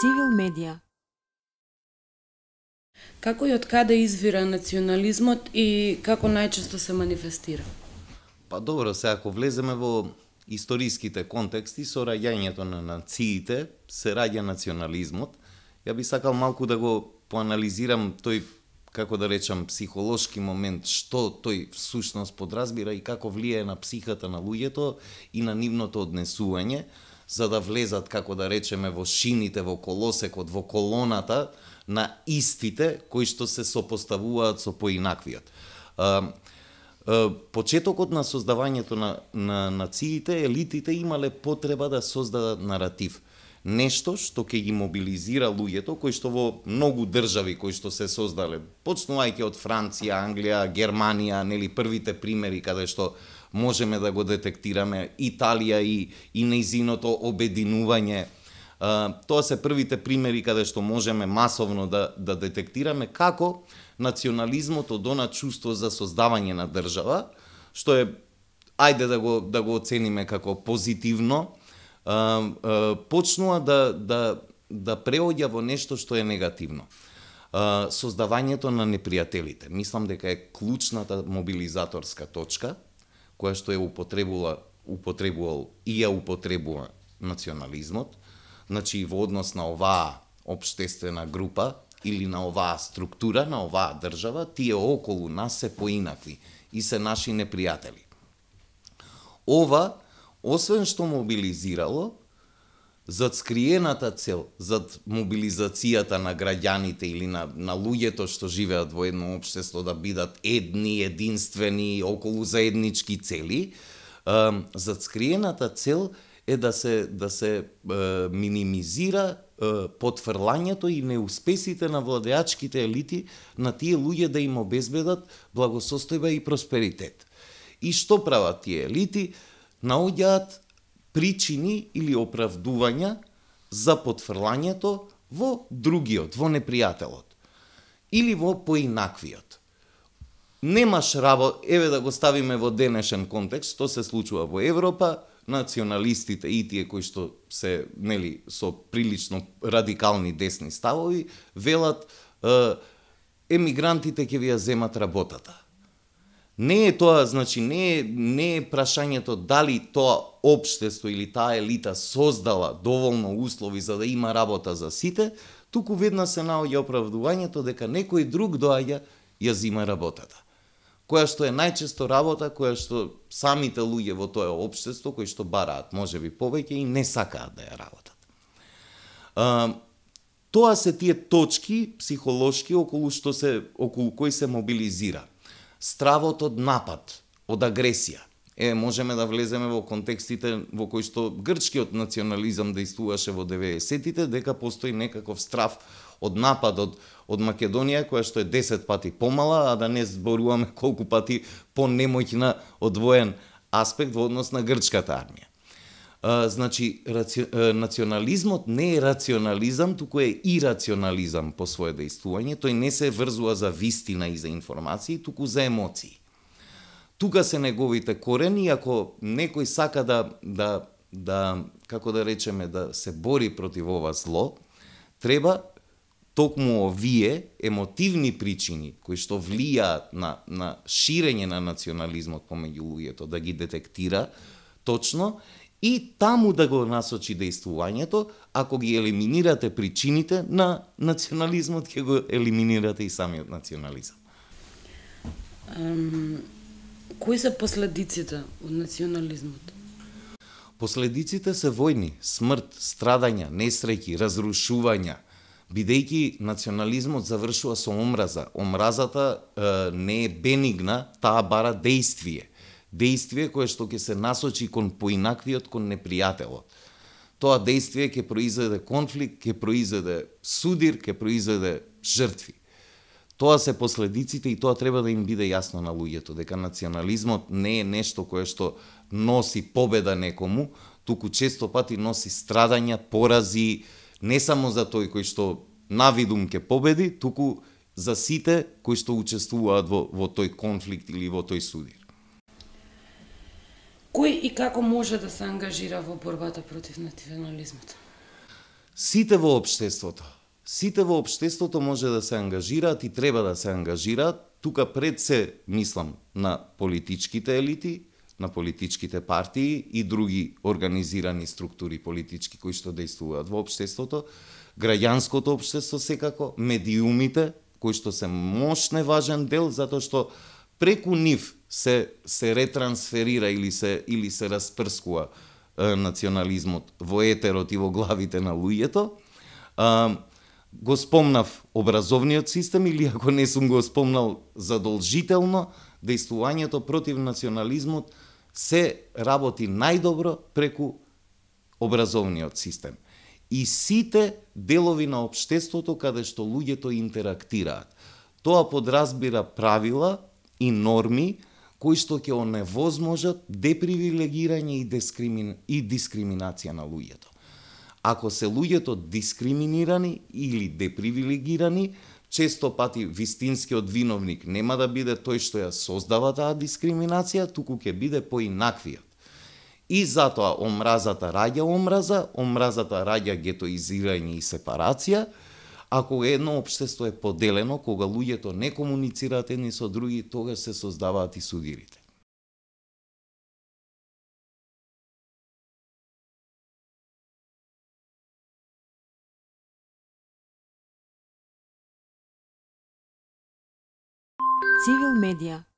Civil Media. Како и од каде извира национализмот и како најчесто се манифестира? Па добро, сега ако влеземе во историските контексти, со раѓањето на нациите се раѓа национализмот. Ја би сакал малку да го поанализирам тој, како да речам, психолошки момент, што тој всушност подразбира и како влијае на психата на луѓето и на нивното однесување, за да влезат, како да речеме, во шините, во колосекот, во колоната на истите кои што се сопоставуваат со поинаквиот. Почетокот на создавањето на нациите, елитите имале потреба да создадат наратив. Нешто што ќе ги мобилизира луѓето, кои што во многу држави кои што се создале, почнувајќи од Франција, Англија, Германија, нели првите примери каде што можеме да го детектираме, Италија и нејзиното обединување. Тоа се првите примери каде што можеме масовно да детектираме како национализмот од она чувство за создавање на држава, што е, ајде да го оцениме како позитивно, почнува да преоѓа во нешто што е негативно. Создавањето на непријателите. Мислам дека е клучната мобилизаторска точка, која што е употребувал и ја употребува национализмот, значи во однос на оваа општествена група или на оваа структура, на оваа држава, тие околу нас се поинакви и се наши непријатели. Ова, освен што мобилизирало, зад скриената цел, зад мобилизацијата на граѓаните или на луѓето што живеат во едно општество да бидат едни, единствени, околу заеднички цели, зад скриената цел е да се минимизира потфрлањето и неуспесите на владеачките елити на тие луѓе да им обезбедат благосостојба и просперитет. И што прават тие елити? Наоѓаат причини или оправдувања за потфрлањето во другиот, во непријателот. Или во поинаквиот. Немаш работа, еве да го ставиме во денешен контекст, што се случува во Европа, националистите и тие кои што се, нели, со прилично радикални десни ставови, велат емигрантите ќе ви ја земат работата. Не е тоа, значи, не е прашањето дали тоа општество или таа елита создала доволно услови за да има работа за сите, туку веднаш се наоѓа оправдувањето дека некој друг доаѓа ја зима работата. Која што е најчесто работа, која што самите луѓе во тоа општество, кои што бараат можеби повеќе и не сакаат да ја работат. Тоа се тие точки психолошки околу кои се мобилизира. Стравот од напад, од агресија. Можеме да влеземе во контекстите во кои што грчкиот национализам действуваше во 90-тите, дека постои некаков страв од напад од Македонија, која што е 10 пати помала, а да не зборуваме колку пати понемоќна од воен аспект во однос на грчката армија. Значи, национализмот не е рационализам, туку е ирационализам по свое действување. Тој не се врзува за вистина и за информации, туку за емоции. Тука се неговите корени, ако некој сака да како да речеме, да се бори против ова зло, треба токму овие емотивни причини кои што влијаат на ширење на национализмот помеѓу луѓето, да ги детектира точно и таму да го насочи действувањето. Ако ги елиминирате причините на национализмот, ќе го елиминирате и самиот национализам. Кои се последиците од национализмот? Последиците се војни, смрт, страдања, несреќи, разрушувања, бидејќи национализмот завршува со омраза. Омразата не е бенигна, таа бара действие. Действие кое што ќе се насочи кон поинаквиот, кон непријателот. Тоа действие ќе произведе конфликт, ќе произведе судир, ќе произведе жртви. Тоа се последиците и тоа треба да им биде јасно на луѓето, дека национализмот не е нешто кое што носи победа некому, туку често пати носи страдања, порази, не само за тој кој што навидум ќе победи, туку за сите кои што учествуваат во тој конфликт или во тој судир. Кој и како може да се ангажира во борбата против национализмот? Сите во општеството може да се ангажираат и треба да се ангажираат. Тука пред се мислам на политичките елити, на политичките партии и други организирани структури политички кои што действуваат во општеството, граѓанското општество секако, медиумите кои што се мощне важен дел затоа што преку нив се ретрансферира или се распрскува национализмот во етерот и во главите на луѓето. Го спомнав образовниот систем, или ако не сум го спомнал задолжително, действувањето против национализмот се работи најдобро преку образовниот систем. И сите делови на општеството каде што луѓето интерактираат. Тоа подразбира правила и норми кои што ќе оневозможат депривилегирање и дискриминација на луѓето. Ако се луѓето дискриминирани или депривилегирани, често пати вистинскиот виновник нема да биде тој што ја создава таа дискриминација, туку ќе биде поинаквиот. И затоа омразата раѓа омразата раѓа гетоизирање и сепарација. Ако едно општество е поделено, кога луѓето не комуницираат едни со други, тогаш се создаваат и судирите. Civil Media